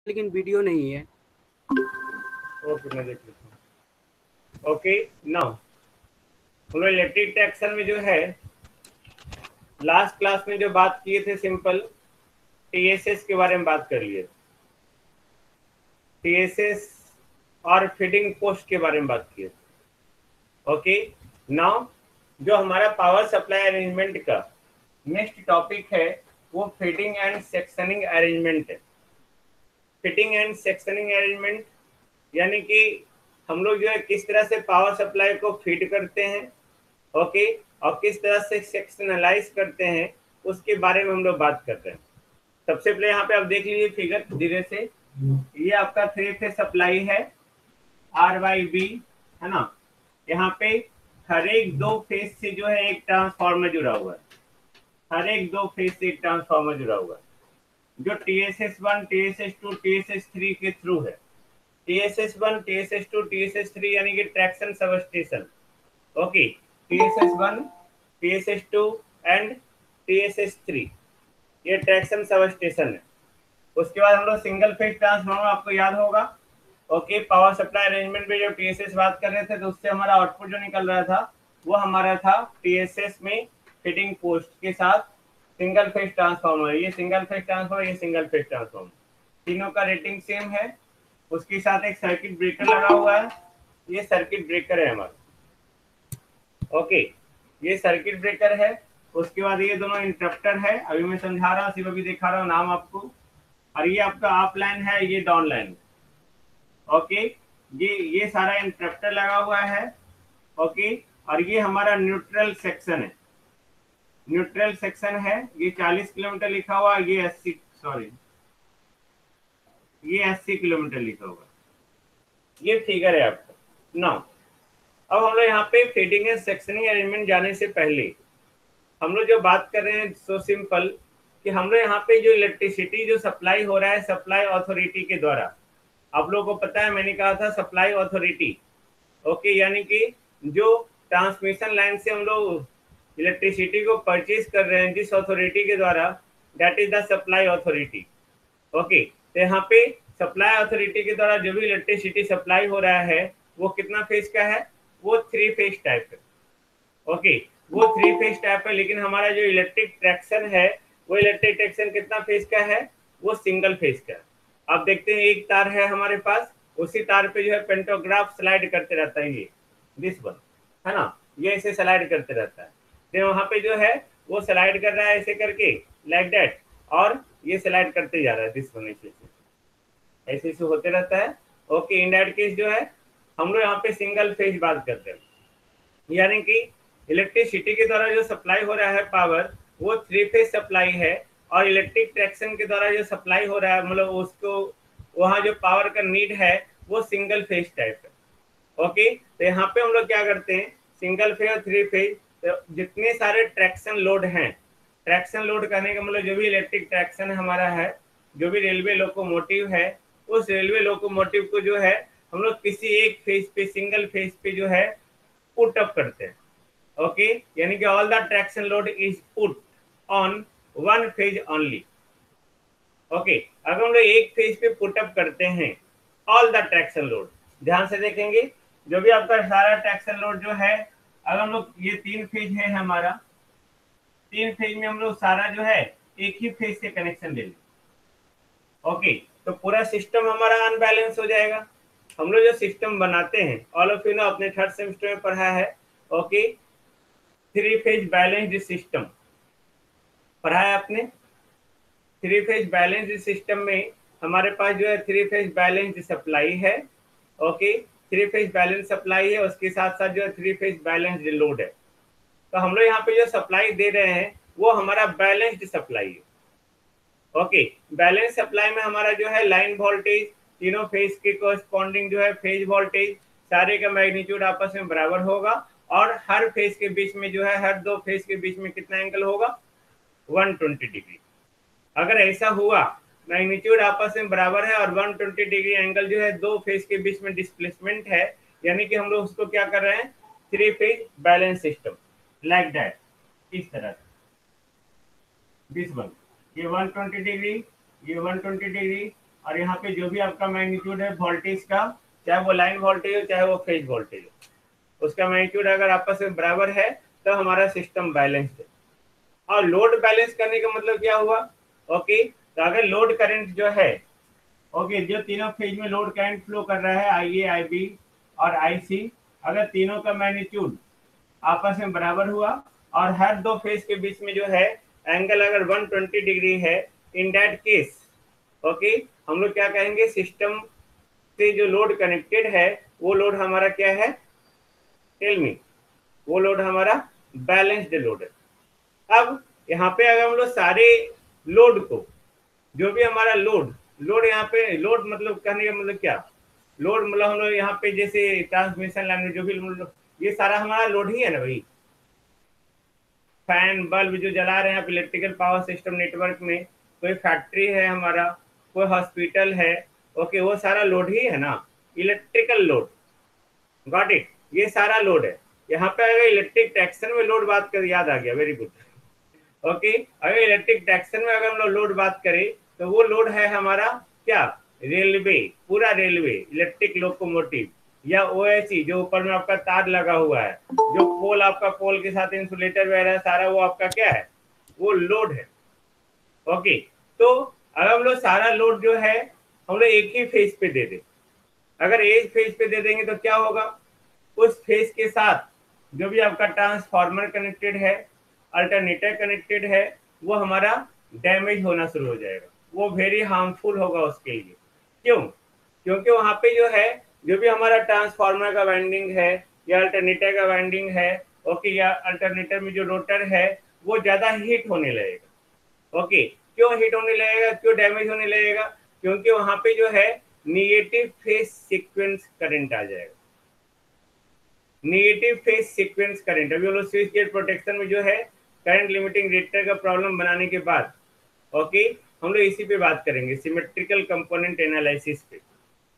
लेकिन वीडियो नहीं है। ओके, मैं देख लेता हूँ। ओके, नाउ हम लोग इलेक्ट्रिक ट्रैक्शन में जो है लास्ट क्लास में जो बात किए थे, सिंपल टीएसएस के बारे में बात कर लिए। टीएसएस और फीडिंग पोस्ट के बारे में बात किए। ओके, नाउ जो हमारा पावर सप्लाई अरेंजमेंट का नेक्स्ट टॉपिक है वो फीडिंग एंड सेक्शनिंग अरेंजमेंट है। फिटिंग एंड सेक्शनिंग अरेंजमेंट यानी कि हम लोग जो है किस तरह से पावर सप्लाई को फीड करते हैं, ओके, और किस तरह से सेक्शनलाइज करते हैं उसके बारे में हम लोग बात करते हैं। सबसे पहले यहाँ पे आप देख लीजिए फिगर धीरे से। ये आपका 3 फेज सप्लाई है, आर वाई बी, है ना। यहाँ पे हर एक 2 फेज से जो है एक ट्रांसफार्मर जुड़ा हुआ है। हर एक 2 फेज से एक ट्रांसफार्मर जुड़ा हुआ है जो TSS1 TSS2 TSS3 के थ्रू है। TSS1 TSS2 TSS3 यानी कि traction sub station. Okay, TSS1 TSS2 and TSS3 ये ट्रैक्शन सब स्टेशन है। उसके बाद हम लोग सिंगल फेज ट्रांसफार्मर, आपको याद होगा, ओके, पावर सप्लाई अरेंजमेंट में जब टीएसएस बात कर रहे थे तो उससे हमारा आउटपुट जो निकल रहा था वो हमारा था टीएसएस में फिटिंग पोस्ट के साथ सिंगल फेज ट्रांसफार्मर। ये सिंगल फेज ट्रांसफार्मर, ये सिंगल फेज ट्रांसफार्मर, तीनों का रेटिंग सेम है। उसके साथ एक सर्किट ब्रेकर लगा हुआ है, ये सर्किट ब्रेकर है हमारा। ओके, ये सर्किट ब्रेकर है। उसके बाद ये दोनों इंटरप्टर है, अभी मैं समझा रहा हूँ, सिर्फ अभी दिखा रहा हूँ नाम आपको। और ये आपका अप लाइन है, ये डाउन लाइन। ओके, ये सारा इंटरप्टर लगा हुआ है। ओके, और ये हमारा न्यूट्रल सेक्शन है। न्यूट्रल सेक्शन है, ये 40 किलोमीटर लिखा हुआ, ये 80, सॉरी, ये 80 किलोमीटर लिखा हुआ। ये फिगर है आपका। नाउ अब हम लोग यहाँ पे फीडिंग एंड सेक्शनिंग अरेंजमेंट जाने से पहले हम लोग जो बात कर रहे हैं सो सिंपल कि हम लोग यहाँ पे जो इलेक्ट्रिसिटी जो सप्लाई हो रहा है सप्लाई अथॉरिटी के द्वारा, आप लोगों को पता है मैंने कहा था सप्लाई अथॉरिटी। ओके, यानी कि जो ट्रांसमिशन लाइन से हम लोग इलेक्ट्रिसिटी को परचेज कर रहे हैं जिस अथॉरिटी के द्वारा, that is the supply authority. Okay, तो यहाँ पे सप्लाई अथॉरिटी के द्वारा जो भी इलेक्ट्रिसिटी सप्लाई हो रहा है वो कितना फेज का है, वो 3 फेज टाइप है। ओके, वो 3 फेज टाइप है, लेकिन हमारा जो इलेक्ट्रिक ट्रैक्शन है वो इलेक्ट्रिक ट्रैक्शन कितना फेज का है, वो सिंगल फेज का है। आप देखते हैं एक तार है हमारे पास, उसी तार पे जो है पेंटोग्राफ स्लाइड करते रहता है, ये दिस वन, है ना, ये ऐसे स्लाइड करते रहता है। तो वहां पे जो है वो स्लाइड कर रहा है ऐसे करके, लाइक दैट, और ये स्लाइड करते जा रहा है दिस वन, ऐसे ऐसे होते रहता है। ओके, इन दैट केस जो है हम लोग यहाँ पे सिंगल फेज बात करते हैं, यानी कि इलेक्ट्रिसिटी के द्वारा जो सप्लाई हो रहा है पावर वो 3 फेज सप्लाई है, और इलेक्ट्रिक ट्रैक्शन के द्वारा जो सप्लाई हो रहा है मतलब उसको वहाँ जो पावर का नीड है वो सिंगल फेज टाइप है। ओके, तो यहाँ पे हम लोग क्या करते हैं, सिंगल फेज और 3 फेज, तो जितने सारे ट्रैक्शन लोड हैं, ट्रैक्शन लोड करने का मतलब जो भी इलेक्ट्रिक ट्रैक्शन हमारा है, जो भी रेलवे लोकोमोटिव है, उस रेलवे लोकोमोटिव को जो है हम लोग किसी एक फेज पे, सिंगल फेज पे जो है पुट अप करते हैं। ओके, यानी कि all the traction load is put on one phase only. Okay, अगर हम लोग एक फेज पे पुट अप करते हैं ऑल द ट्रैक्शन लोड, ध्यान से देखेंगे जो भी आपका सारा ट्रैक्शन लोड जो है, अगर हम लोग ये 3 फेज है हमारा, 3 फेज में हम लोग सारा जो है एक ही फेज से कनेक्शन ले लें। ओके, तो पूरा सिस्टम हमारा अनबैलेंस हो जाएगा। हम लोग जो सिस्टम बनाते हैं, ऑल ऑफ यू ने अपने 3rd सेमेस्टर में पढ़ा है, ओके, 3 फेज बैलेंस्ड सिस्टम पढ़ा है आपने। 3 फेज बैलेंस्ड सिस्टम में हमारे पास जो है 3 फेज बैलेंस्ड सप्लाई है। ओके, 3 फेज बैलेंस सप्लाई है, उसके साथ साथ जो है 3 फेज बैलेंस्ड लोड है। तो हम लोग यहाँ पे जो सप्लाई दे रहे हैं वो हमारा बैलेंस्ड सप्लाई है। ओके, बैलेंस सप्लाई में हमारा जो है लाइन वोल्टेज, तीनों फेज के कोरस्पॉन्डिंग जो है फेज वोल्टेज, सारे का मैग्नीट्यूड आपस में बराबर होगा, और हर फेज के बीच में जो है, हर 2 फेज के बीच में कितना एंगल होगा, 120 डिग्री। अगर ऐसा हुआ, मैग्नीट्यूड आपस में बराबर है और 120 डिग्री एंगल जो है 2 फेज के बीच में डिस्प्लेसमेंट है, यानी कि हम लोग उसको क्या कर रहे हैं, 3 phase balance system, like that, इस तरह दिस वन, ये 120 डिग्री, ये 120 डिग्री, और यहाँ पे जो भी आपका मैग्नीट्यूड है वोल्टेज का, चाहे वो लाइन वोल्टेज हो चाहे वो फेज वोल्टेज हो, उसका मैग्नीट्यूड अगर आपस में बराबर है तो हमारा सिस्टम बैलेंस्ड है। और लोड बैलेंस करने का मतलब क्या हुआ? ओके, तो अगर लोड करंट जो है, ओके, जो तीनों फेज में लोड करंट फ्लो कर रहा है, आई ए, आई बी और आई सी, अगर तीनों का मैग्नीट्यूड आपस में बराबर हुआ और हर दो फेज के बीच में जो है एंगल अगर 120 डिग्री है, इन दैट केस, ओके, हम लोग क्या कहेंगे, सिस्टम से जो लोड कनेक्टेड है वो लोड हमारा क्या है? Tell me. वो लोड हमारा बैलेंस्ड लोड है। अब यहाँ पे अगर हम लोग सारे लोड को, जो भी हमारा लोड लोड यहाँ पे लोड मतलब कहने का मतलब क्या? लोड मतलब हम लोग यहाँ पे जैसे ट्रांसमिशन लाइन में जो भी ये सारा हमारा लोड ही है ना भाई। फैन बल्ब जो जला रहे हैं आप इलेक्ट्रिकल पावर सिस्टम नेटवर्क में, कोई फैक्ट्री है हमारा, कोई हॉस्पिटल है, ओके, वो सारा लोड ही है ना, इलेक्ट्रिकल लोड। गॉट इट, ये सारा लोड है। यहाँ पे अगर इलेक्ट्रिक ट्रैक्शन में लोड बात कर, याद आ गया, वेरी गुड। ओके, अगर इलेक्ट्रिक ट्रैक्शन में अगर हम लोग लोड बात करें तो वो लोड है हमारा क्या? रेलवे, पूरा रेलवे, इलेक्ट्रिक लोकोमोटिव या ओएससी जो ऊपर में आपका तार लगा हुआ है, जो पोल आपका पोल के साथ इंसुलेटर वगैरह सारा, वो आपका क्या है? वो लोड है। ओके, तो अगर हम लोग सारा लोड जो है हम लोग एक ही फेज पे दे दे, अगर एक फेज पे दे देंगे तो क्या होगा? उस फेज के साथ जो भी आपका ट्रांसफार्मर कनेक्टेड है, अल्टरनेटर कनेक्टेड है, वो हमारा डैमेज होना शुरू हो जाएगा, वो वेरी हार्मफुल होगा उसके लिए। क्यों? क्योंकि वहां पे जो है, जो भी हमारा ट्रांसफार्मर का वाइंडिंग है या अल्टरनेटर का वाइंडिंग है, ओके, या अल्टरनेटर में जो रोटर है वो ज्यादा हीट होने लगेगा। ओके, क्यों हीट होने लगेगा, क्यों डैमेज होने लगेगा? क्योंकि वहां पे जो है निगेटिव फेज सीक्वेंस करंट आ जाएगा। नेगेटिव फेज सीक्वेंस करंट, अभी हम लोग स्विच गेट प्रोटेक्शन में जो है करंट लिमिटिंग रेजिस्टर का प्रॉब्लम बनाने के बाद, ओके, हम लोग इसी पे बात करेंगे, सिमेट्रिकल कंपोनेंट एनालिसिस पे,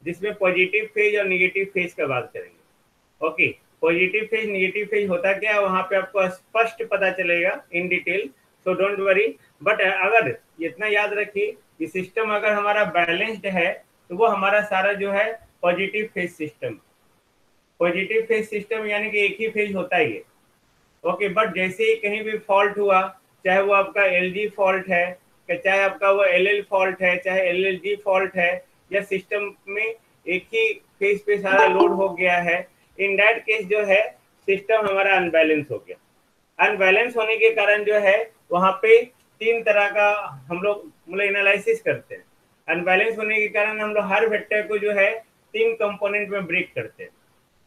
जिसमें पॉजिटिव फेज और नेगेटिव फेज का बात करेंगे। Okay, positive phase negative phase होता क्या है वहां पे आपको स्पष्ट पता चलेगा in detail, so don't worry. But अगर इतना याद रखिए कि सिस्टम अगर हमारा बैलेंस्ड है तो वो हमारा सारा जो है positive phase system, positive phase system यानी कि एक ही फेज होता ही है। ओके, बट जैसे ही कहीं भी फॉल्ट हुआ, चाहे वो आपका एलजी फॉल्ट है, चाहे आपका वो एलएल फॉल्ट है, चाहे एलएलजी फॉल्ट है, या सिस्टम में एक ही फेज पे सारा लोड हो गया है, इन दैट केस जो है सिस्टम हमारा अनबैलेंस हो गया। अनबैलेंस होने के कारण जो है वहां पे तीन तरह का हम लोग मतलब एनालिसिस करते हैं। अनबैलेंस होने के कारण हम लोग हर वेक्टर को जो है तीन कंपोनेंट में ब्रेक करते हैं।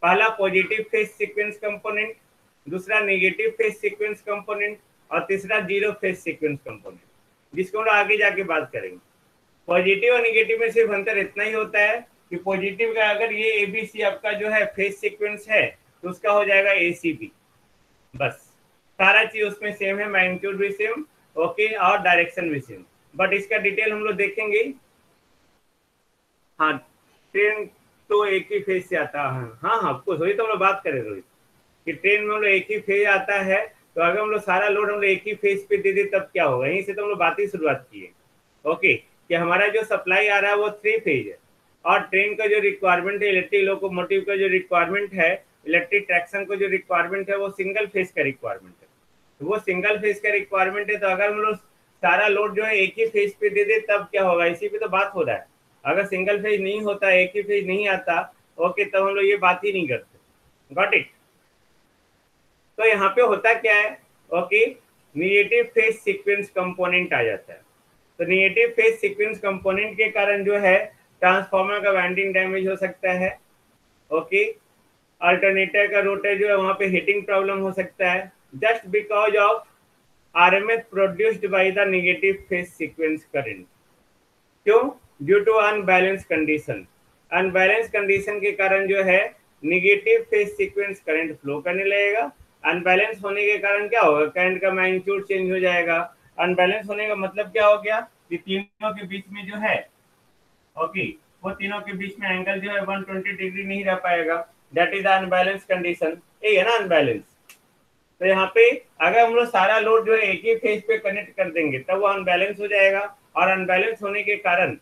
पहला पॉजिटिव फेज सीक्वेंस कंपोनेंट, दूसरा नेगेटिव फेज सीक्वेंस कंपोनेंट और तीसरा जीरो फेज सीक्वेंस कंपोनेंट, जिसको हम आगे जाके बात करेंगे। पॉजिटिव और नेगेटिव में सिर्फ अंतर इतना ही होता है कि पॉजिटिव का अगर ये एबीसी आपका जो है फेज सीक्वेंस है तो उसका हो जाएगा एसीबी, बस सारा चीज उसमें सेम है, मैग्नीट्यूड भी सेम, ओके, और डायरेक्शन भी सेम। बट इसका डिटेल हम लोग देखेंगे। हाँ, ट्रेन तो एक ही फेज से आता है, हाँ हाँ ऑफकोर्स, वही तो हम लोग बात करें रोहित, कि ट्रेन में हम लोग एक ही फेज आता है, तो अगर हम लोग सारा लोड हम लोग एक ही फेज पे दे दे तब क्या होगा? यहीं से तो हम लोग बात ही शुरुआत की है। ओके, कि हमारा जो सप्लाई आ रहा है वो 3 फेज है, और ट्रेन का जो रिक्वायरमेंट है, इलेक्ट्रिक लोकोमोटिव का जो रिक्वायरमेंट है, इलेक्ट्रिक ट्रैक्शन का जो रिक्वायरमेंट है, वो सिंगल फेज का रिक्वायरमेंट है। तो वो सिंगल फेज का रिक्वायरमेंट है, तो अगर हम लोग सारा लोड जो है एक ही फेज पे दे दे तब क्या होगा? इसी पे तो बात हो रहा है। अगर सिंगल फेज नहीं होता, एक ही फेज नहीं आता, ओके, तब हम लोग ये बात ही नहीं करते। Got it? तो यहाँ पे होता क्या है, okay, negative phase sequence component आ जाता है। तो नेगेटिव फेज सीक्वेंस कंपोनेंट के कारण जो है ट्रांसफार्मर का वाइंडिंग डैमेज हो सकता है। ओके, अल्टरनेटर का रोटर जो है वहां पे हीटिंग प्रॉब्लम हो सकता है, just because of RMS produced by the negative phase sequence current. क्यों? Due to unbalance condition. Unbalance condition के कारण जो है negative phase sequence current flow करने लगेगा। अनबैलेंस होने के कारण क्या होगा? करंट का मैग्नीट्यूड चेंज हो जाएगा। अनबैलेंस होने का मतलब क्या हो गया कि तीनों के बीच में जो है, ओके, वो तीनों के बीच में एंगल जो है 120 डिग्री नहीं रह पाएगा। दैट इज अनबैलेंस कंडीशन, ये है ना अनबैलेंस। तो यहाँ पे अगर हम लोग सारा लोड जो है एक ही फेज पे कनेक्ट कर देंगे तब वो अनबैलेंस हो जाएगा, और अनबैलेंस होने के कारण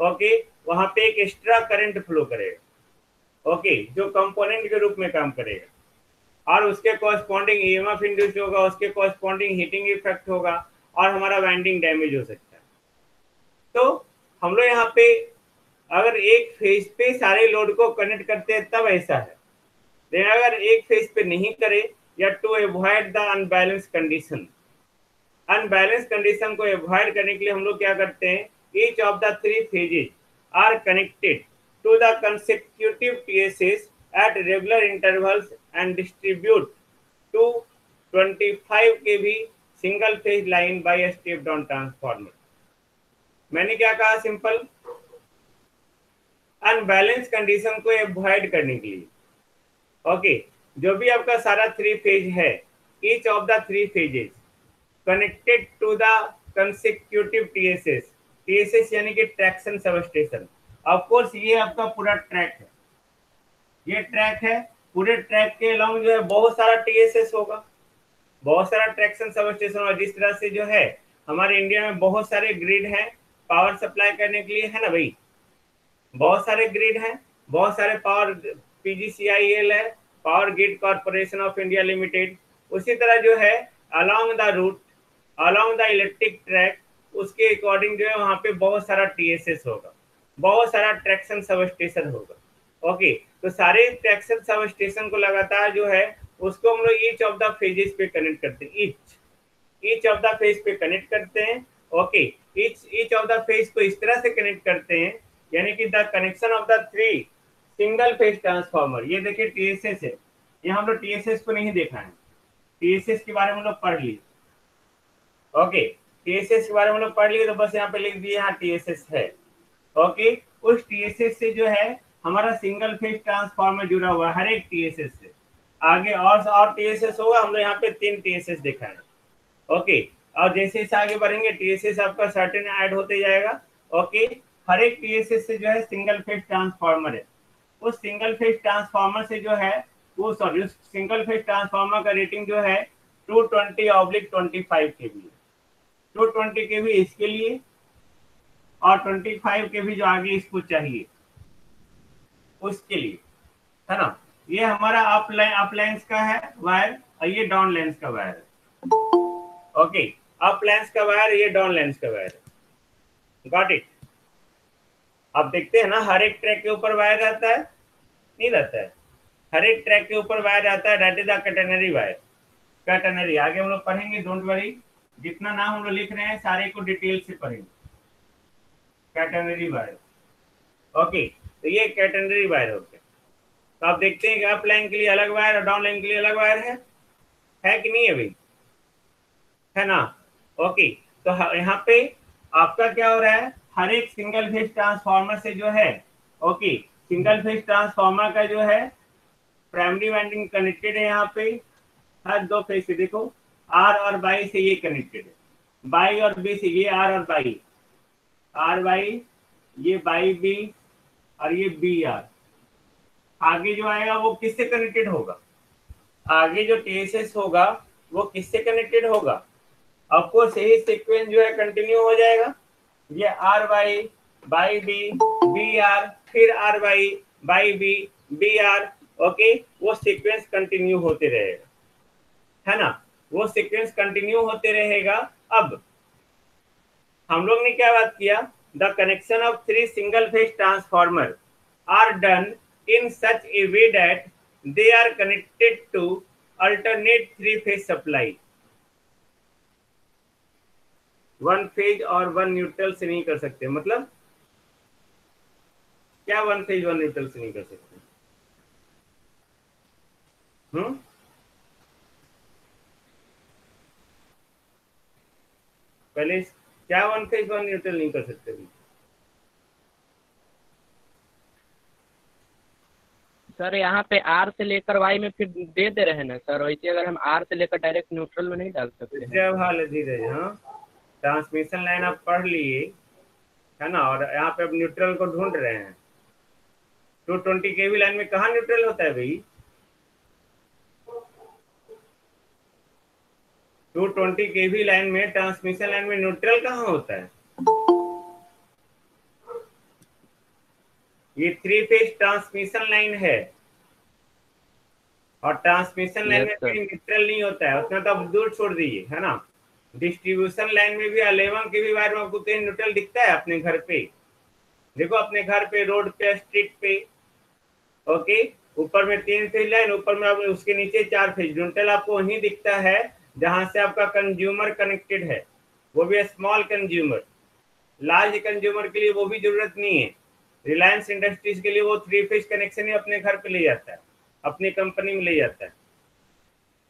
ओके, वहां पे एक एक्स्ट्रा करंट फ्लो करेगा, ओके, जो कंपोनेंट के रूप में काम करेगा और उसके कॉरस्पॉन्डिंग ईएमएफ इंड्यूस होगा, उसके कॉरस्पॉन्डिंग हीटिंग इफेक्ट होगा और हमारा वाइंडिंग डैमेज हो सकता है। तो हम लोग यहाँ पे अगर एक फेज पे सारे लोड को कनेक्ट करते हैं तब ऐसा है, लेकिन अगर एक फेज पे नहीं करे या to avoid the unbalance condition, unbalance condition को अवॉइड करने के लिए हम लोग क्या करते हैं, each of the three phases are connected to the consecutive TSS at regular intervals and distribute to 25 kV single phase line by step down transformer. मैंने क्या कहा, सिंपल, अनबैलेंस कंडीशन को अवॉइड करने के लिए, ओके, जो भी आपका सारा थ्री फेज है, each of the three phases connected to the consecutive TSS, TSS यानी कि ट्रैक्शन सबस्टेशन। ऑफ कोर्स ये आपका पूरा ट्रैक है, ये ट्रैक है, पूरे ट्रैक के अलाउंग जो है बहुत सारा टीएसएस होगा, बहुत सारा ट्रैक्शन सबस्टेशन। और जिस तरह से जो है हमारे इंडिया में बहुत सारे ग्रिड हैं पावर सप्लाई करने के लिए, है ना भाई, बहुत सारे ग्रिड हैं, बहुत सारे पावर, पीजीसीआईएल है, power grid corporation of India limited. उसी तरह जो है along the route, along the electric track, उसके अकॉर्डिंग जो है वहां पे बहुत सारा टीएसएस होगा, बहुत सारा ट्रैक्शन सब स्टेशन होगा। ओके, तो सारे ट्रैक्शन सब स्टेशन को लगातार जो है उसको हम लोग ईच ऑफ द फेजेस पे कनेक्ट करते हैं, ईच ऑफ द फेज पे कनेक्ट करते हैं। Okay, each of the phase को इस तरह से कनेक्ट करते हैं, यानी कि the connection of the three single phase transformer. ये देखिए टीएसएस है, ये हम लोग टीएसएस को नहीं देखा है, टीएसएस के बारे में लोग पढ़ लिए, ओके, टीएसएस के बारे में लोग पढ़ लिए तो बस यहाँ पे लिख दिए यहाँ टीएसएस है। ओके, उस टीएसएस से जो है हमारा सिंगल फेज ट्रांसफार्मर जुड़ा हुआ है, हर एक टीएसएस से। आगे और टीएसएस होगा, हम लोग यहाँ पे 3 टीएसएस देखा है। ओके, और जैसे जैसे आगे बढ़ेंगे टीएसएस आपका सर्टेन ऐड होते जाएगा। ओके, हर एक टीएसएस से जो है सिंगल फेज ट्रांसफार्मर है, उस सिंगल फेज ट्रांसफार्मर से जो है वो उस सिंगल फेज ट्रांसफार्मर का रेटिंग जो है 220/25 केवी, 220 केवी इसके लिए और 25 केवी जो आगे इसको चाहिए उसके लिए, है ना। ये हमारा अप लेंस का है वायर और ये डाउन लेंस का वायर है। ओके, अप लेंस का वायर, ये डाउन लेंस का वायर है। Got it. आप देखते हैं ना हर एक ट्रैक के ऊपर वायर रहता है, नहीं रहता है, हर एक ट्रैक के ऊपर वायर रहता है, that is the catenary wire. Catenary आगे हम लोग पढ़ेंगे, डोंट वरी, जितना नाम हम लोग लिख रहे हैं सारे को डिटेल से पढ़ेंगे। कैटेनरी वायर, ओके, तो ये कैटेनरी वायर हो गया। तो आप देखते हैं कि अप लाइन के लिए अलग वायर और डाउन लाइन के लिए अलग वायर है कि नहीं है भाई, है ना। ओके, तो यहाँ पे आपका क्या हो रहा है, हर एक सिंगल फेज ट्रांसफार्मर से जो है, ओके, सिंगल फेज ट्रांसफार्मर का जो है प्राइमरी वाइंडिंग कनेक्टेड है यहाँ पे हर 2 फेज से। देखो आर और बाई से ये कनेक्टेड है, बाई और बी से, ये आर और बाई, आर बाई, ये बाई बी और ये बी आर। आगे जो आएगा वो किससे कनेक्टेड होगा, आगे जो टीएसएस होगा वो किससे कनेक्टेड होगा, आपको सही सीक्वेंस जो है कंटिन्यू हो जाएगा। ये R by by B, B R, फिर R by B, B R. Okay, वो सीक्वेंस कंटिन्यू होते रहेगा, है ना, वो सीक्वेंस कंटिन्यू होते रहेगा। अब हम लोग ने क्या बात किया, the connection of 3 single phase transformer are done in such a way that they are connected to alternate 3 phase supply, 1 phase और 1 न्यूट्रल से नहीं कर सकते। मतलब क्या 1 फेज 1 न्यूट्रल से नहीं कर सकते, पहले क्या 1 फेज 1 न्यूट्रल नहीं कर सकते भी? सर यहाँ पे आर से लेकर वाई में फिर दे रहे हैं ना सर, वैसे अगर हम आर से लेकर डायरेक्ट न्यूट्रल में नहीं डाल सकते हैं। जब हाल धीरे, हाँ, ट्रांसमिशन लाइन आप पढ़ लिए, है ना, और यहाँ पे अब न्यूट्रल को ढूंढ रहे हैं। 220 केवी लाइन में कहाँ न्यूट्रल होता है भाई, 220 केवी लाइन में, ट्रांसमिशन लाइन में न्यूट्रल कहाँ होता है? ये 3 फेज ट्रांसमिशन लाइन है, और ट्रांसमिशन लाइन यस में सर। कोई न्यूट्रल नहीं होता है, उतना तो आप दूर छोड़ दीजिए, है ना। डिस्ट्रीब्यूशन लाइन में भी 11 के भी वायर में आपको कहीं न्यूट्रल दिखता है अपने घर पे? देखो अपने घर पे, रोड पे, स्ट्रीट पे, ओके, ऊपर में 3 फेज लाइन, ऊपर में आपको उसके नीचे 4 फेज, न्यूट्रल आपको वहीं दिखता है जहां से आपका कंज्यूमर कनेक्टेड है, वो भी स्मॉल कंज्यूमर। लार्ज कंज्यूमर के लिए वो भी जरूरत नहीं है। रिलायंस इंडस्ट्रीज के लिए वो 3 फेज कनेक्शन ही अपने घर पे ले जाता है, अपनी कंपनी में ले जाता है।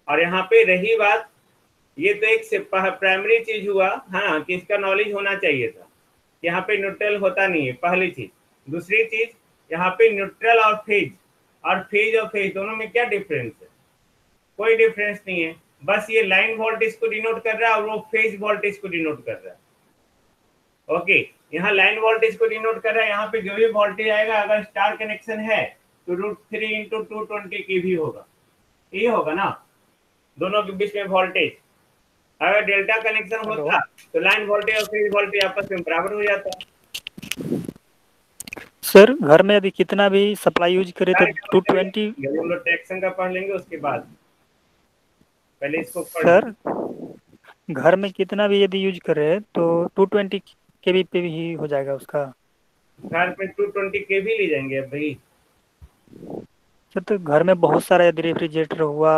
और यहाँ पे रही बात, ये तो एक प्राइमरी चीज हुआ, हाँ, कि इसका नॉलेज होना चाहिए था। यहाँ पे न्यूट्रल होता नहीं है, पहली चीज। दूसरी चीज, यहाँ पे न्यूट्रल और फेज दोनों में क्या डिफरेंस है? कोई डिफरेंस नहीं है, बस ये लाइन वोल्टेज को डिनोट कर रहा है और वो फेज वोल्टेज को डिनोट कर रहा है। ओके, यहाँ लाइन वोल्टेज को डिनोट कर रहा है, यहाँ पे जो भी वोल्टेज आएगा, अगर स्टार कनेक्शन है तो √3 × 220 की भी होगा, ये होगा ना, दोनों के बीच में वोल्टेज। अगर डेल्टा कनेक्शन हेलो होता तो लाइन वोल्टेज और फेज वोल्टेज आपस में बराबर हो जाता। सर, घर में यदि कितना भी सप्लाई यूज करे तो 220। जब हम लोग ट्रैक्शन का पढ़ लेंगे उसके बाद, पहले इसको पढ़ सर, लेंगे। घर में कितना भी यदि यूज करे तो 220 केबी पे ही हो जाएगा उसका। घर पे 220 के भी ले जाएंगे अब भाई। सर, तो घर में बहुत सारा यदि रेफ्रिजरेटर हुआ,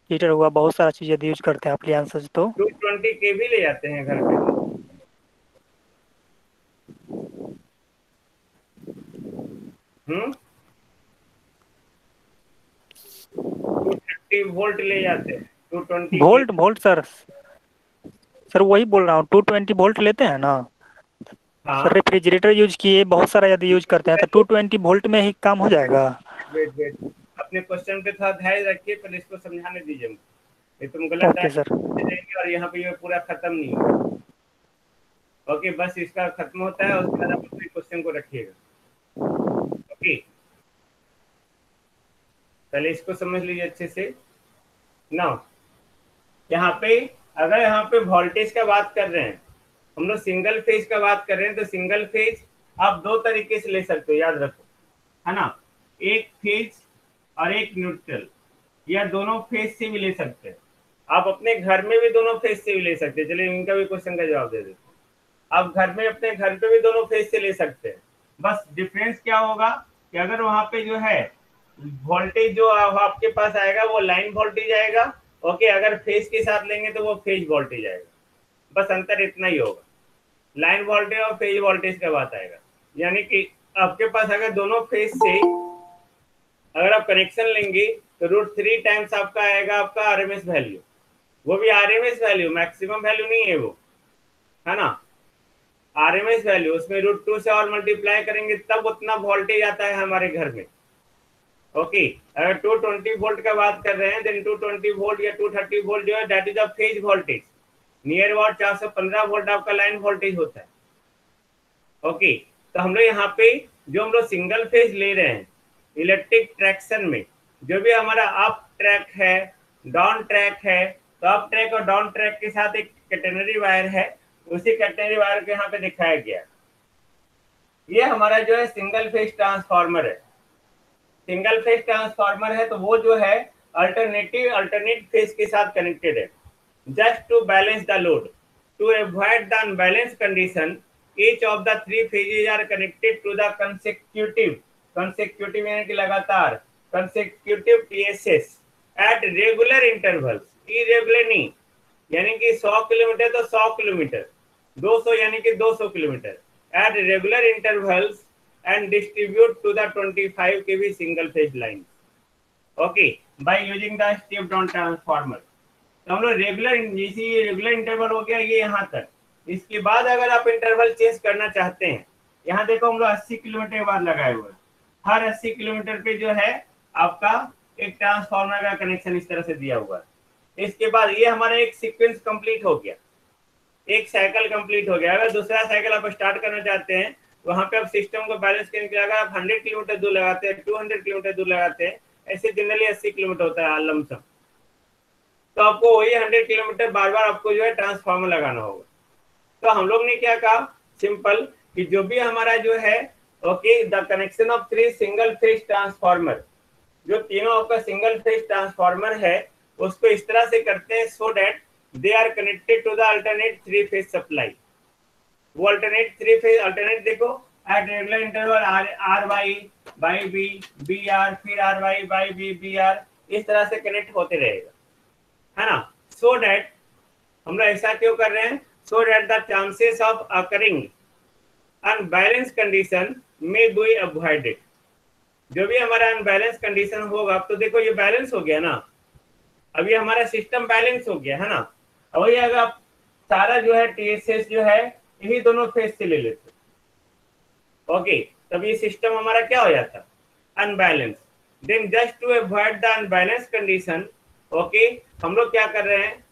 हीटर हुआ, बहुत सारा चीज यदि यूज करते हैं अप्लायंसेस, तो 220 के भी ले जाते हैं घर पे। हम्म, 230 वोल्ट ले जाते हैं, 220 वोल्ट वोल्ट सर। सर वही बोल रहा हूँ, 220 वोल्ट लेते हैं ना। हाँ, सर रेफ्रिजरेटर यूज किए, बहुत सारा यदि यूज करते हैं तो 220 वोल्ट में ही काम हो जाएगा। वेट वेट, अपने क्वेश्चन पे थोड़ा धैर्य रखिए, पहले इसको समझाने दीजिए मुझे। ये तुम गलत ओके सर। देंगे और यहाँ पे ये पूरा खत्म नहीं होगा। ओके, बस इसका खत्म होता है, उसके बाद आप अपने क्वेश्चन को रखिएगा। ओके, पहले इसको समझ लीजिए अच्छे से ना। यहाँ पे अगर यहाँ पे वोल्टेज का बात कर रहे हैं, हम लोग सिंगल फेज का बात कर रहे हैं, तो सिंगल फेज आप दो तरीके से ले सकते हो, याद रखो, है ना। एक फेज और एक न्यूट्रल, या दोनों फेज से भी ले सकते हैं। आप अपने घर में भी दोनों फेज से भी ले सकते हैं। चलिए इनका भी क्वेश्चन का जवाब दे देते हैं। आप घर में अपने घर पे भी दोनों फेज से ले सकते हैं। बस डिफरेंस क्या होगा कि अगर वहां पे जो है वोल्टेज जो आपके पास आएगा वो लाइन वोल्टेज आएगा, ओके, अगर फेज के साथ लेंगे तो वो फेज वोल्टेज आएगा। बस अंतर इतना ही होगा, लाइन वोल्टेज और फेज वोल्टेज का बात आएगा। यानी कि आपके पास अगर दोनों फेज से अगर आप कनेक्शन लेंगे तो √3 टाइम्स आपका आएगा आपका आरएमएस वैल्यू। वो भी आरएमएस वैल्यू, मैक्सिमम वैल्यू नहीं है वो, है ना, आरएमएस वैल्यू। उसमें √2 से और मल्टीप्लाई करेंगे तब उतना वोल्टेज आता है हमारे घर में। ओके, अगर 220 वोल्ट का बात कर रहे हैं, देन 220 वोल्ट या 230 वोल्ट जो है that is a phase voltage. Near about 415 volt आपका लाइन वोल्टेज होता है। ओके, तो हम लोग यहाँ पे जो हम लोग सिंगल फेज ले रहे हैं इलेक्ट्रिक ट्रैक्शन में, जो भी हमारा अप ट्रैक है, डाउन ट्रैक है, तो अप ट्रैक और डाउन ट्रैक के साथ एक कैटेनरी वायर है, उसी कैटेनरी वायर को यहाँ पे दिखाया गया। ये हमारा जो है सिंगल फेज ट्रांसफार्मर है। सिंगल फेज ट्रांसफार्मर है तो वो जो है अल्टरनेट फेज के साथ कनेक्टेड है, just to balance the load. To avoid the unbalance condition, each of the 3 phases are connected to the consecutive यानी कि लगातार, consecutive TSS at regular intervals, irregular नहीं, यानी कि 100 किलोमीटर तो 100 किलोमीटर, 200 यानी कि 200 kilometre, at regular intervals and distribute to the 25 kV single phase line, okay, by using the step down transformer। तो हम लोग रेगुलर इंटरवल हो गया ये यहाँ तक। इसके बाद अगर आप इंटरवल चेंज करना चाहते हैं, यहाँ देखो हम लोग 80 किलोमीटर के बाद लगाए हुए, हर 80 किलोमीटर पे जो है आपका एक ट्रांसफार्मर का कनेक्शन इस तरह से दिया हुआ है। इसके बाद ये हमारा एक सीक्वेंस कंप्लीट हो गया, एक साइकिल कंप्लीट हो गया। अगर दूसरा साइकिल आप स्टार्ट करना चाहते हैं, वहां पे आप सिस्टम को बैलेंस करने के लिए अगर आप 100 किलोमीटर दूर लगाते हैं, 200 किलोमीटर दूर लगाते हैं, ऐसे जनरली 80 किलोमीटर होता है लमसम, तो आपको वही 100 किलोमीटर बार बार आपको जो है ट्रांसफार्मर लगाना होगा। तो हम लोग ने क्या कहा, सिंपल, कि जो भी हमारा जो है okay, the connection of 3 single phase transformer, जो तीनों आपका सिंगल फेज ट्रांसफार्मर है उसको इस तरह से करते हैं so that they are connected to the alternate 3 phase supply. वो अल्टरनेट 3 फेज अल्टरनेट देखो at regular interval R Y by B, B R, फिर R Y by B, B R, इस तरह से कनेक्ट होते रहेगा, है ना। सो दैट हम लोग ऐसा क्यों कर रहे हैं, so that the chances of occurring unbalance condition में बी अवॉइडेड। जो भी हमारा अनबैलेंस कंडीशन होगा, तो देखो ये बैलेंस हो गया ना, अभी हमारा सिस्टम बैलेंस हो गया है ना। अब वही अगर आप सारा जो है टीएसएस जो है यही दोनों फेज से ले लेते, ओके, तब ये सिस्टम हमारा क्या हो जाता, unbalance. Then just to avoid the unbalance condition, okay, हम लोग क्या कर रहे हैं,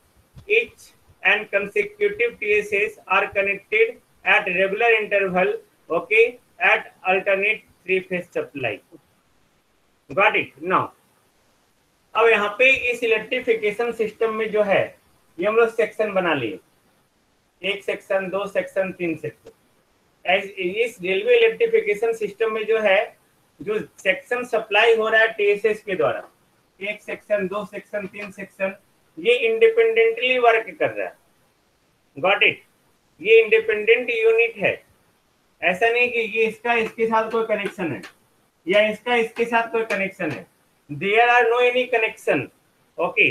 each and consecutive TSS are connected at regular interval, okay, at alternate 3 phase supply. Got it now? अब यहाँ पे इस इलेक्ट्रिफिकेशन सिस्टम में जो है ये हम लोग सेक्शन बना लिए, 1 सेक्शन, 2 सेक्शन, 3 सेक्शन। इस रेलवे इलेक्ट्रिफिकेशन सिस्टम में जो है जो सेक्शन सप्लाई हो रहा है टीएसएस के द्वारा, 1 सेक्शन, 2 सेक्शन, 3 सेक्शन, ये इंडिपेंडेंटली वर्क कर रहा है। Got it? ये इंडिपेंडेंट यूनिट है, ऐसा नहीं कि ये इसका इसके साथ कोई कनेक्शन है या इसका इसके साथ कोई कनेक्शन है। There are no any connection, okay,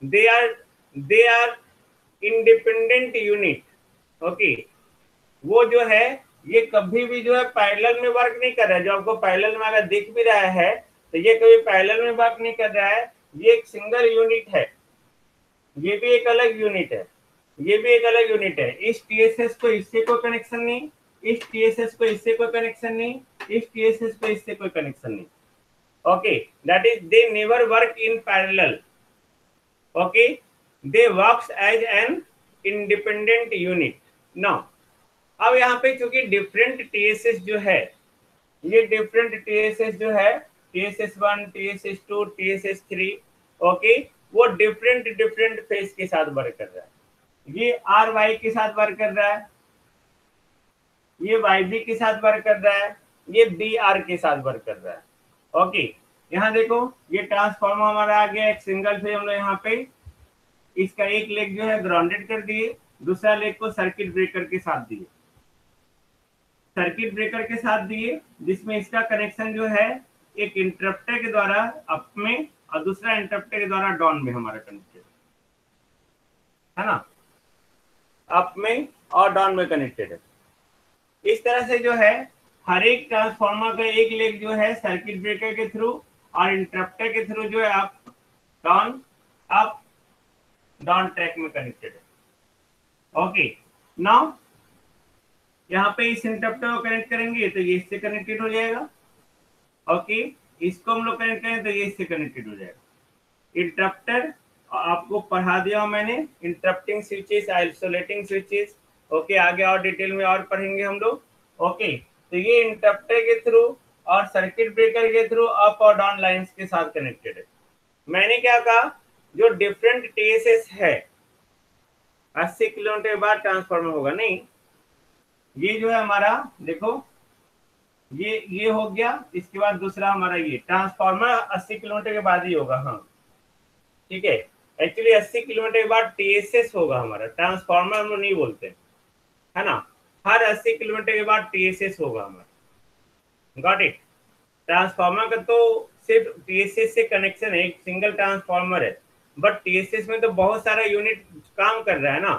they are independent unit, okay. वो जो है ये कभी भी जो है पैरेलल में वर्क नहीं कर रहा है। जो आपको पैरेलल में अगर दिख भी रहा है तो ये कभी पैरेलल में वर्क नहीं कर रहा है, ये एक सिंगल यूनिट है, ये भी एक अलग यूनिट है, ये भी एक अलग यूनिट है। इस टीएसएस को इससे कोई कनेक्शन नहीं, इस टीएसएस को इससे कोई कनेक्शन नहीं, इस टीएसएस को इससे कोई कनेक्शन नहीं, okay. That is they never work in parallel, okay, they works as an independent unit. Now अब यहाँ पे चूंकि डिफरेंट टीएसएस जो है, ये डिफरेंट टीएसएस जो है, टीएसएस 1, टीएसएस 2, टीएसएस 3, ओके, वो डिफरेंट फेज के साथ वर्क कर रहा है। ये आर वाई के साथ वर्क कर रहा है, ये वाई बी के साथ वर्क कर रहा है, ये बी आर के साथ वर्क कर रहा है, ओके। यहाँ देखो ये ट्रांसफार्मर हमारा आ गया, एक सिंगल फेज हम लोग यहाँ पे इसका एक लेग जो है ग्राउंडेड कर दिए, दूसरा लेग को सर्किट ब्रेकर के साथ दिए, सर्किट ब्रेकर के साथ दिए, जिसमें इसका कनेक्शन जो है एक इंटरप्टर के द्वारा अप में और दूसरा इंटरप्टर के द्वारा डाउन में हमारा कनेक्टेड है ना, अप में और डाउन में कनेक्टेड है। इस तरह से जो है हर एक ट्रांसफार्मर का एक लेग जो है सर्किट ब्रेकर के थ्रू और इंटरप्टर के थ्रू जो है अप डाउन ट्रैक में कनेक्टेड है, ओके। नाउ यहाँ पे इस इंटरप्टर को कनेक्ट करेंगे तो ये इससे कनेक्टेड हो जाएगा, ओके। इसको हम लोग कनेक्ट करें तो ये इससे कनेक्टेड हो जाएगा। इंटरप्टर आपको पढ़ा दिया मैंने, interrupting switches, isolating switches, okay, आगे और डिटेल में और पढ़ेंगे हम लोग, ओके। तो ये इंटरप्टर के थ्रू और सर्किट ब्रेकर के थ्रू अप और डाउन लाइंस के साथ कनेक्टेड है। मैंने क्या कहा, जो डिफरेंट टीएसएस है 80 किलोमीटर के बाद ट्रांसफार्मर होगा, नहीं, ये जो है हमारा देखो ये हो गया, इसके बाद दूसरा हमारा ये ट्रांसफार्मर 80 किलोमीटर के बाद ही होगा, हाँ ठीक है। एक्चुअली 80 किलोमीटर के बाद टीएसएस होगा हमारा, ट्रांसफार्मर हम लोग नहीं बोलते है ना। हर 80 किलोमीटर के बाद टीएसएस होगा हमारा, गॉट इट। ट्रांसफार्मर का तो सिर्फ टीएसएस से कनेक्शन है, एक सिंगल ट्रांसफार्मर है, बट टीएसएस में तो बहुत सारा यूनिट काम कर रहा है ना,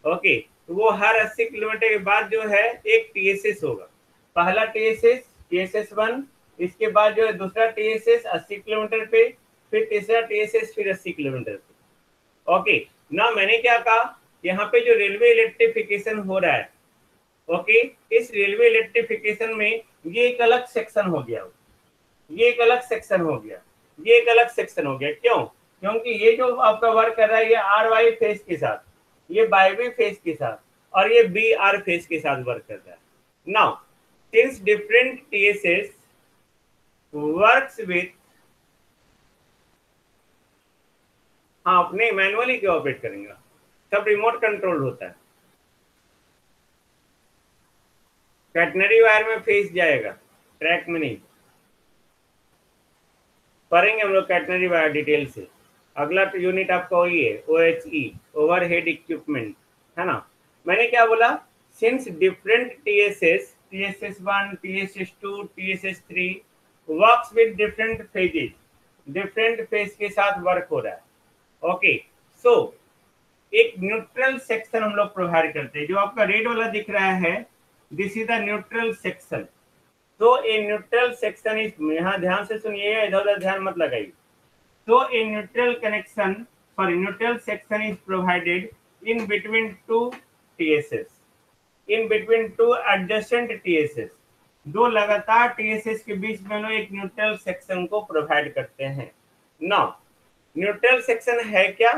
ओके। तो वो हर 80 किलोमीटर के बाद जो है एक टीएसएस होगा, पहला टीएसएस 1, इसके बाद जो है दूसरा टीएसएस 80 किलोमीटर पे, फिर तीसरा टीएसएस, फिर 80 किलोमीटर पे, ओके ना। मैंने क्या कहा, यहाँ पे जो रेलवे इलेक्ट्रिफिकेशन हो रहा है, ओके, इस रेलवे इलेक्ट्रिफिकेशन में ये एक अलग सेक्शन हो गया, ये एक अलग सेक्शन हो गया, ये एक अलग सेक्शन हो गया। क्यों? क्योंकि ये जो आपका वर्क कर रहा है ये आर वाई फेज के साथ, ये बाई बी फेज के साथ और ये बी आर फेज के साथ वर्क कर रहा है। Now since different TSS works with, हाँ अपने मैनुअली क्यों ऑपरेट करेंगे, सब रिमोट कंट्रोल होता है, कैटनरी वायर में फेस जाएगा, ट्रैक में नहीं। पढ़ेंगे हम लोग कैटनरी वायर डिटेल से। अगला यूनिट आपका वही है OHE, ओवरहेड इक्विपमेंट, है ना। मैंने क्या बोला, since different TSS, TSS1, TSS2, TSS3 works with different phases, different phase के साथ वर्क हो रहा है। ओके, सो एक न्यूट्रल सेक्शन हम लोग प्रोवाइड करते हैं। जो आपका रेड वाला दिख रहा है, this is the neutral section. तो ए न्यूट्रल सेक्शन इज, यहाँ ध्यान से सुनिए, इधर उधर ध्यान मत लगाइए। So a neutral neutral section is provided in between two TSS, in between two adjacent TSS। दो लगातार TSS के बीच में लोग एक न्यूट्रल सेक्शन को प्रोवाइड करते हैं। नाउ न्यूट्रल सेक्शन है क्या,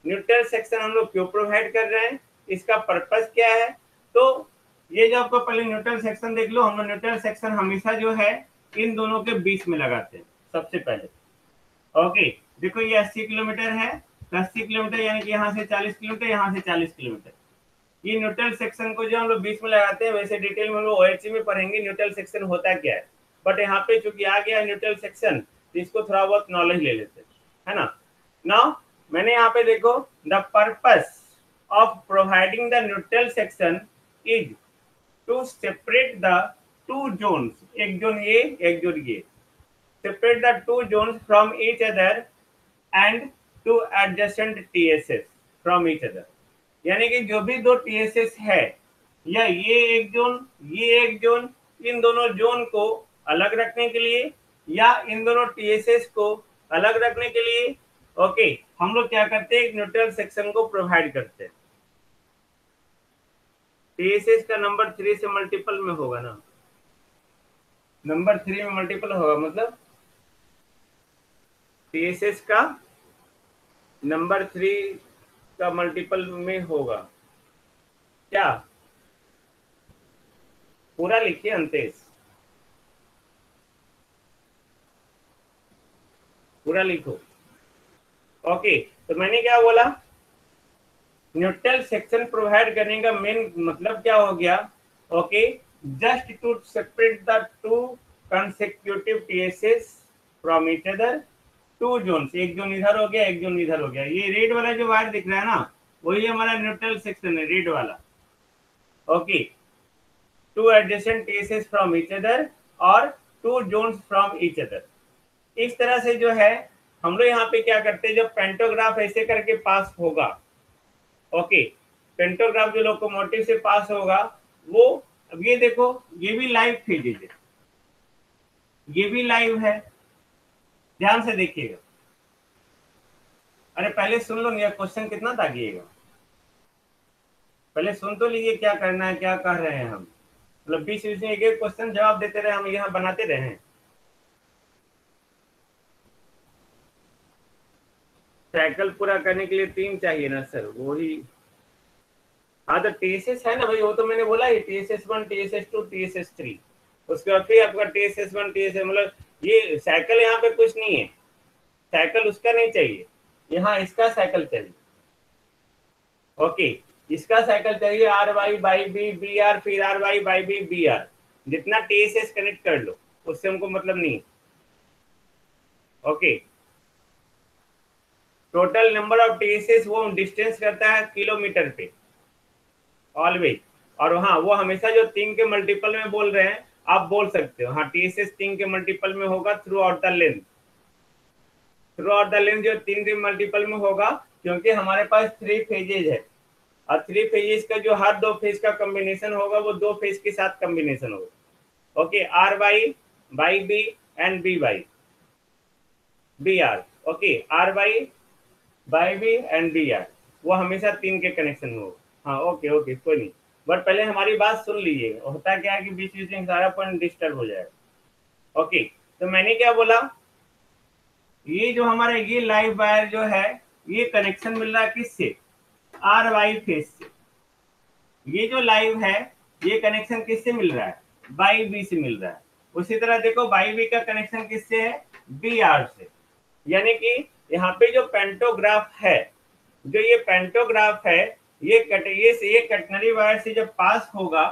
न्यूट्रल सेक्शन हम लोग क्यों प्रोवाइड कर रहे हैं, इसका पर्पस क्या है। तो ये जो आपको पहले न्यूट्रल सेक्शन देख लो, हम लोग न्यूट्रल सेक्शन हमेशा जो है इन दोनों के बीच में लगाते हैं सबसे पहले। ओके, देखो ये 80 किलोमीटर है, 80 किलोमीटर यानी कि यहाँ से 40 किलोमीटर, यहाँ से 40 किलोमीटर। ये न्यूट्रल सेक्शन को जो हम लोग बीच में लगाते हैं, वैसे डिटेल में हम लोग OHE में पढ़ेंगे न्यूट्रल सेक्शन होता क्या है। बट यहाँ पे चूंकि आ गया न्यूट्रल सेक्शन, तो इसको थोड़ा बहुत नॉलेज ले लेते हैं, है ना। नाउ मैंने यहाँ पे देखो, the purpose of providing the neutral section is to separate the two zones, एक जोन ये, एक जोन ये, separate the two zones from each other and two adjacent TSS from each other। यानी कि जो भी दो TSS है, या ये एक जोन, ये एक जोन, इन दोनों जोन को अलग रखने के लिए या इन दोनों TSS को अलग रखने के लिए, ओके, हम लोग क्या करते हैं, एक न्यूट्रल सेक्शन को प्रोवाइड करते हैं। TSS का नंबर 3 से मल्टीपल में होगा ना, नंबर 3 में मल्टीपल होगा, मतलब TSS का नंबर 3 का मल्टीपल में होगा क्या, पूरा लिखिए अंतेश, पूरा लिखो। ओके, तो मैंने क्या बोला, न्यूट्रल सेक्शन प्रोवाइड करने का मेन मतलब क्या हो गया, okay, just to separate the two consecutive TSS from each other, two zones, एक जोन इधर हो गया, एक जोन इधर हो गया। ये रेड वाला जो वायर दिख रहा है ना, वही हमारा न्यूट्रल सेक्शन है, रेड वाला। Okay, two adjacent TSS from each other और two zones from each other. इस तरह से जो है हम लोग यहाँ पे क्या करते हैं, जब पेंटोग्राफ ऐसे करके पास होगा, ओके, पेंटोग्राफ जो लोकोमोटिव से पास होगा, वो अब ये देखो, ये भी लाइव फेजेज है, ये भी लाइव है, ध्यान से देखिएगा। अरे पहले सुन लो, ये क्वेश्चन कितना ताकिएगा, पहले सुन तो लीजिए क्या करना है, क्या कह रहे हैं हम, मतलब 20 में एक एक क्वेश्चन जवाब देते रहे, हम यहाँ बनाते रहे हैं। साइकिल पूरा करने के लिए 3 चाहिए ना सर, वही। हाँ तो TSS है ना भाई, वो तो मैंने बोला ही, TSS1, TSS2, TSS3, उसके बाद फिर आपका TSS1, TSS, मतलब ये साइकिल यहाँ पे कुछ नहीं है, साइकिल उसका नहीं चाहिए, यहाँ इसका साइकिल चाहिए। ओके, इसका साइकिल चाहिए RY/B BR, फिर RY/B BR, जितना TSS कनेक्ट कर लो उससे हमको मतलब नहीं। Okay, total number of TSS वो डिस्टेंस करता है किलोमीटर पे ऑलवेज, और हाँ वो हमेशा जो 3 के मल्टीपल में बोल रहे हैं, आप बोल सकते हो, हाँ TSS 3 के मल्टीपल में होगा through out the length, through out the length जो 3 के मल्टीपल में होगा, क्योंकि हमारे पास 3 फेजेज है, और 3 फेजेज का जो हर 2 फेज का कॉम्बिनेशन होगा वो 2 फेज के साथ कॉम्बिनेशन होगा। Okay, RY/B and BR, okay, RY/B and BR, वो हमेशा 3 के कनेक्शन में होगा। हाँ ओके ओके, कोई नहीं, बट पहले हमारी बात सुन लीजिए, होता क्या है कि बीच बीच में सारा पॉइंट डिस्टर्ब हो जाएगा। ओके, तो मैंने क्या बोला, ये जो हमारा ये लाइव वायर जो है, ये कनेक्शन मिल रहा है किससे, RY फेज से। ये जो लाइव है, ये कनेक्शन किससे मिल रहा है, BB से मिल रहा है। उसी तरह देखो BB का कनेक्शन किससे है, BR से। यानी कि यहाँ पे जो पेंटोग्राफ है, जो ये पेंटोग्राफ है, ये कटनरी वायर से जब पास होगा,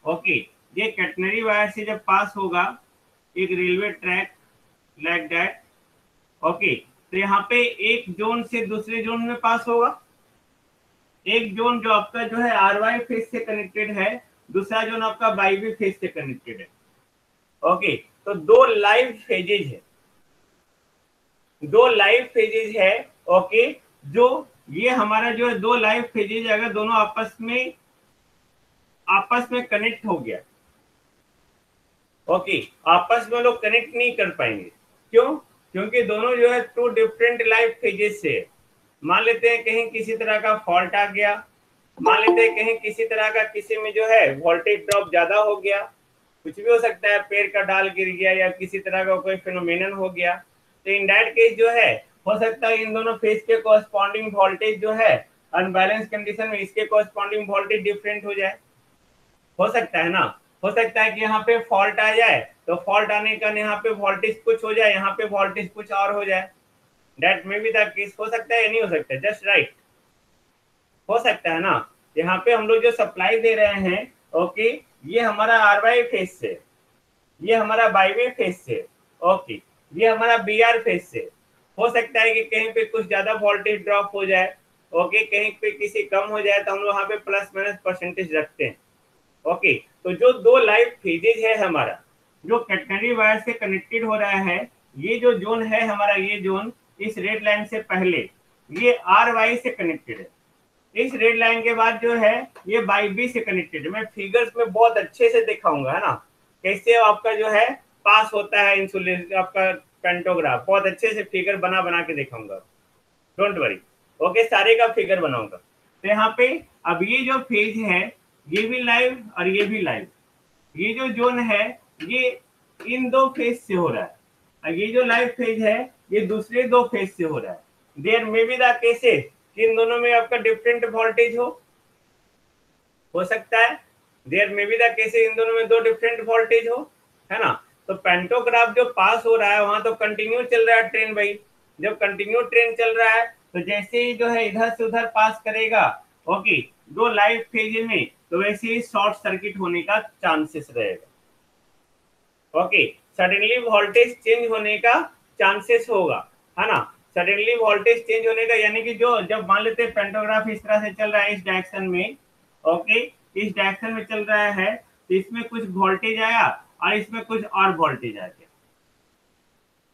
ओके, ये कैटनरी वायर से जब पास होगा एक railway track like that, okay, तो यहाँ पे एक जोन से दूसरे जोन में पास होगा। एक जोन जो आपका जो है आर वाई फेज से कनेक्टेड है, दूसरा जोन आपका वाई वी फेज से कनेक्टेड है। ओके, तो दो लाइव फेजेज है, दो लाइव फेजेज है। ओके, जो ये हमारा जो है दो लाइव फेजेज अगर दोनों आपस में कनेक्ट हो गया, ओके, आपस में लोग कनेक्ट नहीं कर पाएंगे। क्यों? क्योंकि दोनों जो है टू डिफरेंट लाइव फेजेस से। मान लेते हैं कहीं किसी तरह का फॉल्ट आ गया, मान लेते हैं कहीं किसी तरह का किसी में जो है वोल्टेज ड्रॉप ज्यादा हो गया, कुछ भी हो सकता है, पेड़ का डाल गिर गया या किसी तरह का कोई फिनोमिनन हो गया, तो इन दैट केस जो है हो सकता है इन दोनों फेज के कॉरस्पॉन्डिंग वोल्टेज जो है अनबैलेंस कंडीशन में इसके कॉरस्पॉन्डिंग वोल्टेज डिफरेंट हो जाए। हो सकता है ना, हो सकता है कि यहाँ पे फॉल्ट आ जाए तो फॉल्ट आने का यहाँ पे वोल्टेज कुछ हो जाए, यहाँ पे वोल्टेज कुछ और हो जाए। That may be the case. हो सकता है या नहीं हो सकता? जस्ट राइट, हो सकता है ना। यहाँ पे हम लोग जो सप्लाई दे रहे हैं, ओके, ये हमारा आर वाई फेज से, ये हमारा वाई वे फेज से, ओके, ये हमारा बी आर फेज से। हो सकता है कि कहीं पे कुछ ज्यादा वोल्टेज ड्रॉप हो जाए, ओके, कहीं पे किसी कम हो जाए, तो हम लोग वहाँ पे प्लस माइनस परसेंटेज रखते हैं। ओके, तो जो दो लाइव फेजेज है हमारा जो कैटनरी वायर से कनेक्टेड हो रहा है, ये जो जोन है हमारा, ये जोन इस रेड लाइन से पहले ये आर वाई से कनेक्टेड है, इस रेड लाइन के बाद जो है ये वाई बी से कनेक्टेड है। मैं फिगर्स में बहुत अच्छे से दिखाऊंगा, है ना, कैसे आपका जो है पास होता है इंसुलेशन आपका पेंटोग्राफ, बहुत अच्छे से फिगर बना बना के दिखाऊंगा, डोंट वरी। ओके, सारे का फिगर बनाऊंगा। तो यहाँ पे अब ये जो फेज है ये भी लाइव और ये भी लाइव, ये जो जोन है ये इन दो फेज से हो रहा है, और ये जो लाइव फेज है ये दूसरे दो फेज से हो रहा है। There may be the cases कि इन दोनों में आपका डिफरेंट वोल्टेज हो सकता है। There may be the cases इन दोनों में दो डिफरेंट वोल्टेज हो, है ना। तो पेंटोग्राफ जो पास हो रहा है वहां तो कंटिन्यू चल रहा है ट्रेन भाई। जब कंटिन्यू ट्रेन चल रहा है तो जैसे ही जो है इधर से उधर पास करेगा, ओके, दो लाइव फेज में, तो वैसे ही शॉर्ट सर्किट होने का चांसेस रहेगा। ओके, सडनली वोल्टेज चेंज होने का चांसेस होगा, है ना, सडनली वोल्टेज चेंज होने का, यानी कि जो जब मान लेते हैं पेंटोग्राफ इस तरह से चल रहा है इस डायरेक्शन में, ओके, इस डायरेक्शन में चल रहा है, तो इसमें कुछ वोल्टेज आया और इसमें कुछ और वोल्टेज आ गया,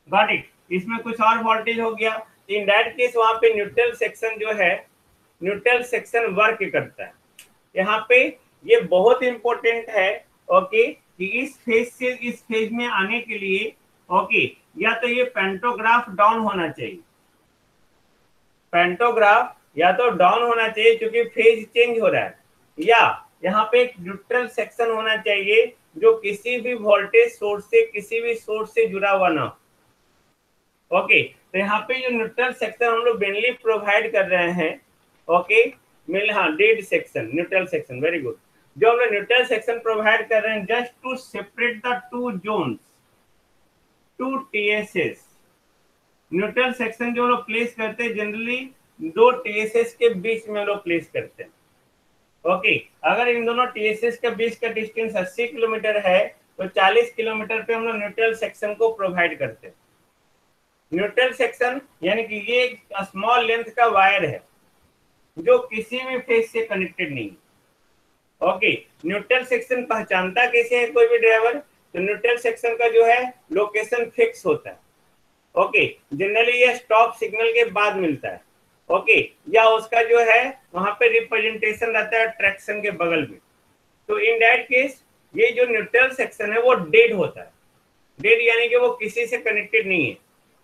गॉट इट, इसमें कुछ और वोल्टेज हो गया। इन दैट केस वहां पे न्यूट्रल सेक्शन जो है, न्यूट्रल सेक्शन वर्क करता है। यहाँ पे ये बहुत इंपॉर्टेंट है, ओके, कि इस फेज से इस फेज में आने के लिए, ओके, या तो ये पेंटोग्राफ डाउन होना चाहिए, पेंटोग्राफ या तो डाउन होना चाहिए क्योंकि फेज चेंज हो रहा है, या यहाँ पे एक न्यूट्रल सेक्शन होना चाहिए जो किसी भी वोल्टेज सोर्स से किसी भी सोर्स से जुड़ा हुआ ना। ओके, तो यहाँ पे जो न्यूट्रल सेक्शन हम लोग मेनली प्रोवाइड कर रहे हैं, ओके, हाँ, dead section, neutral section, very good. जो हम लोग न्यूट्रल सेक्शन प्रोवाइड कर रहे हैं just to separate the two zones, two TSS. Neutral section जो लोग प्लेस करते हैं जनरली दो टीएसएस के बीच में लोग प्लेस करते हैं। ओके, अगर इन दोनों टीएसएस के बीच का डिस्टेंस 80 किलोमीटर है तो 40 किलोमीटर पे हम लोग न्यूट्रल सेक्शन को प्रोवाइड करते हैं। न्यूट्रल सेक्शन यानी कि ये एक स्मॉल लेंथ का वायर है जो किसी भी फेज से कनेक्टेड नहीं है। ओके, न्यूट्रल सेक्शन पहचानता कैसे है कोई भी ड्राइवर? तो न्यूट्रल सेक्शन का जो है लोकेशन फिक्स होता है। ओके, जनरली ये स्टॉप सिग्नल के बाद मिलता है, ओके, या उसका जो है वहां पे रिप्रेजेंटेशन रहता है ट्रैक्शन के बगल में। तो इन दैट केस ये जो न्यूट्रल सेक्शन है वो डेड होता है, डेड यानी कि वो किसी से कनेक्टेड नहीं है।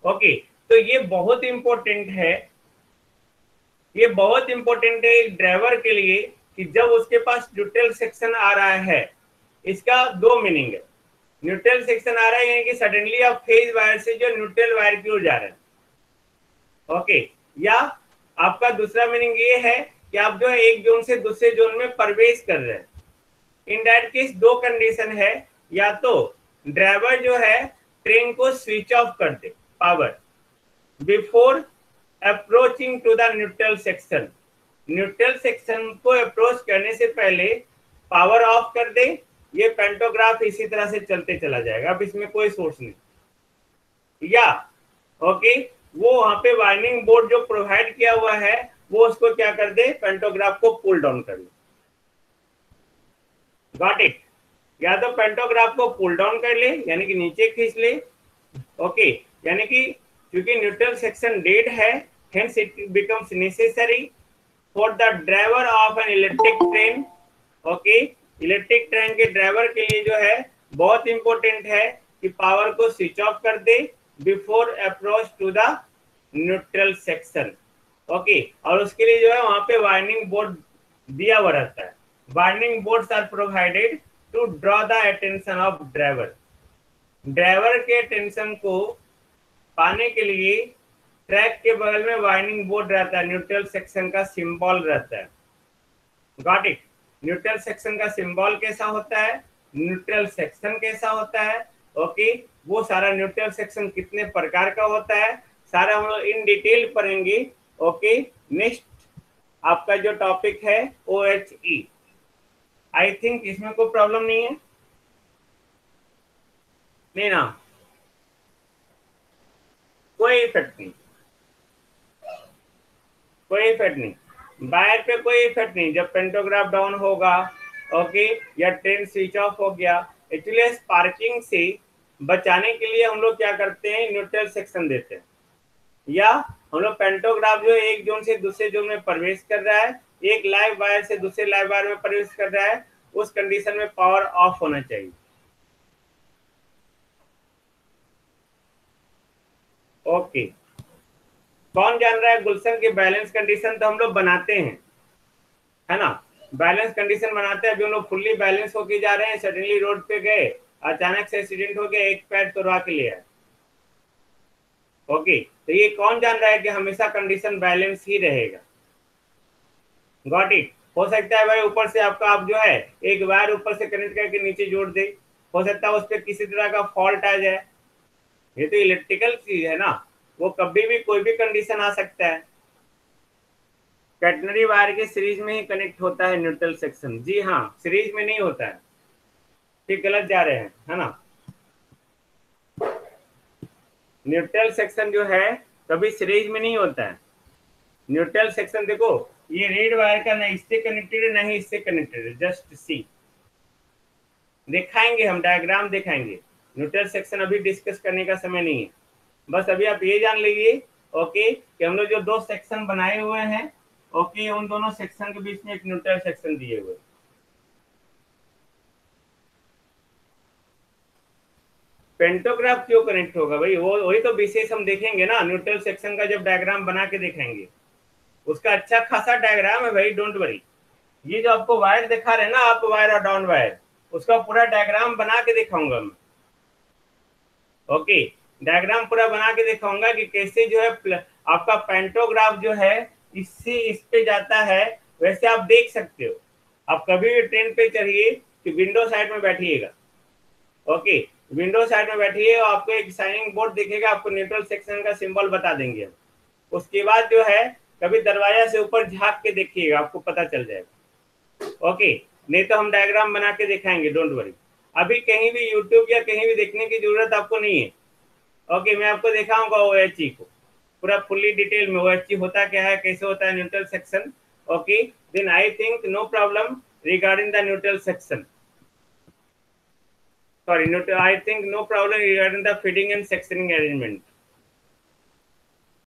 ओके, तो ये बहुत इंपॉर्टेंट है, ये बहुत इंपॉर्टेंट है एक ड्राइवर के लिए कि जब उसके पास न्यूट्रल सेक्शन आ रहा है, इसका दो मीनिंग है। न्यूट्रल सेक्शन आ रहा है यानी कि सडनली आप फेज वायर से जो न्यूट्रल वायर की ओर जा रहे हैं, ओके, या आपका दूसरा मीनिंग ये है कि आप जो है एक जोन से दूसरे जोन में प्रवेश कर रहे हैं। इन दैट केस दो कंडीशन है, या तो ड्राइवर जो है ट्रेन को स्विच ऑफ कर दे power before approaching to the neutral section, neutral section को अप्रोच करने से पहले पावर ऑफ कर दे ये पेंटोग्राफ इसी तरह से चलते चला जाएगा, अब इसमें कोई सोर्स नहीं। या ओके, वो वहां पे वाइंडिंग बोर्ड जो प्रोवाइड किया हुआ है वो उसको क्या कर दे, पेंटोग्राफ को पुल डाउन कर ले। Got it? या तो पेंटोग्राफ को पुल डाउन कर ले यानी कि नीचे खींच ले, ओके, यानी कि क्योंकि न्यूट्रल सेक्शन डेड है, hence it becomes necessary for the driver of an electric train, okay, electric train के ड्राइवर के लिए जो है बहुत इंपॉर्टेंट है कि पावर को स्विच ऑफ कर दे before approach to the neutral section, okay, और उसके लिए जो है वहां पे वाइंडिंग बोर्ड दिया हुआ रहता है। Winding boards are provided to draw the attention of driver. Driver के अटेंशन को पाने के लिए ट्रैक के बगल में वाइंडिंग बोर्ड रहता है, न्यूट्रल सेक्शन का सिंबल रहता है। Got it? न्यूट्रल सेक्शन का सिंबल कैसा होता है, न्यूट्रल सेक्शन कैसा होता है, ओके, वो सारा न्यूट्रल सेक्शन कितने प्रकार का होता है सारा हम लोग इन डिटेल पढ़ेंगे। ओके, नेक्स्ट आपका जो टॉपिक है OHE। आई थिंक इसमें कोई प्रॉब्लम नहीं है, नहीं ना, कोई इफेक्ट नहीं, कोई इफेक्ट नहीं, वायर पे कोई इफेक्ट नहीं जब पेंटोग्राफ डाउन होगा, ओके, या ट्रेन स्विच ऑफ हो गया। एक्चुअली स्पार्किंग से बचाने के लिए हम लोग क्या करते हैं, न्यूट्रल सेक्शन देते हैं, या हम लोग पेंटोग्राफ जो एक जोन से दूसरे जोन में प्रवेश कर रहा है, एक लाइव वायर से दूसरे लाइव वायर में प्रवेश कर रहा है, उस कंडीशन में पावर ऑफ होना चाहिए। ओके, कौन जान रहा है गुलशन की बैलेंस कंडीशन तो हम लोग बनाते हैं, है ना, बैलेंस कंडीशन बनाते हैं। अभी हम लोग फुल्ली बैलेंस होके जा रहे हैं, सडनली रोड पे गए, अचानक से एक्सीडेंट हो गया, एक पैर तोड़वा के ले आए। ओके, तो ये कौन जान रहा है कि हमेशा कंडीशन बैलेंस ही रहेगा। Got it? हो सकता है भाई ऊपर से आपका आप जो है एक वायर ऊपर से कनेक्ट करके नीचे जोड़ दे, हो सकता है उस पर किसी तरह का फॉल्ट आ जाए, ये तो इलेक्ट्रिकल चीज है ना, वो कभी भी कोई भी कंडीशन आ सकता है। कैटनरी वायर के सीरीज में ही कनेक्ट होता है न्यूट्रल सेक्शन, जी हाँ, सीरीज में नहीं होता है, ठीक, गलत जा रहे हैं, है ना। न्यूट्रल सेक्शन जो है कभी सीरीज में नहीं होता है। न्यूट्रल सेक्शन देखो, ये रेड वायर का ना इससे कनेक्टेड है ना ही इससे कनेक्टेड है, जस्ट सी, दिखाएंगे हम, डायग्राम दिखाएंगे। न्यूट्रल सेक्शन अभी डिस्कस करने का समय नहीं है, बस अभी आप ये जान लीजिए, ओके, कि हम लोग जो दो सेक्शन बनाए हुए हैं, ओके, उन दोनों सेक्शन के बीच में एक न्यूट्रल सेक्शन दिए हुए। पेंटोग्राफ क्यों कनेक्ट होगा भाई, वो वही तो विशेष हम देखेंगे ना, न्यूट्रल सेक्शन का जब डायग्राम बना के देखेंगे, उसका अच्छा खासा डायग्राम है भाई, डोंट वरी। ये जो आपको वायर दिखा रहे हैं ना, आप वायर और डाउन वायर, उसका पूरा डायग्राम बना के दिखाऊंगा मैं। ओके, डायग्राम पूरा बना के दिखाऊंगा कि कैसे जो है आपका पेंटोग्राफ जो है इससे इस पे जाता है, वैसे आप देख सकते हो। आप कभी भी ट्रेन पे चढ़िए कि विंडो साइड में बैठिएगा, ओके, विंडो साइड में बैठिए और आपको एक साइनिंग बोर्ड दिखेगा, आपको न्यूट्रल सेक्शन का सिंबल बता देंगे। उसके बाद जो है कभी दरवाजा से ऊपर झांक के देखिएगा, आपको पता चल जाएगा, ओके, नहीं तो हम डायग्राम बना के दिखाएंगे, डोंट वरी। अभी कहीं भी यूट्यूब या कहीं भी देखने की जरूरत आपको नहीं है, ओके, मैं आपको दिखाऊंगा OHE को पूरा फुल्ली डिटेल में, OHE होता क्या है, कैसे होता है neutral section, okay, then I think no problem regarding the neutral section, sorry, I think no problem regarding the fitting and sectioning arrangement.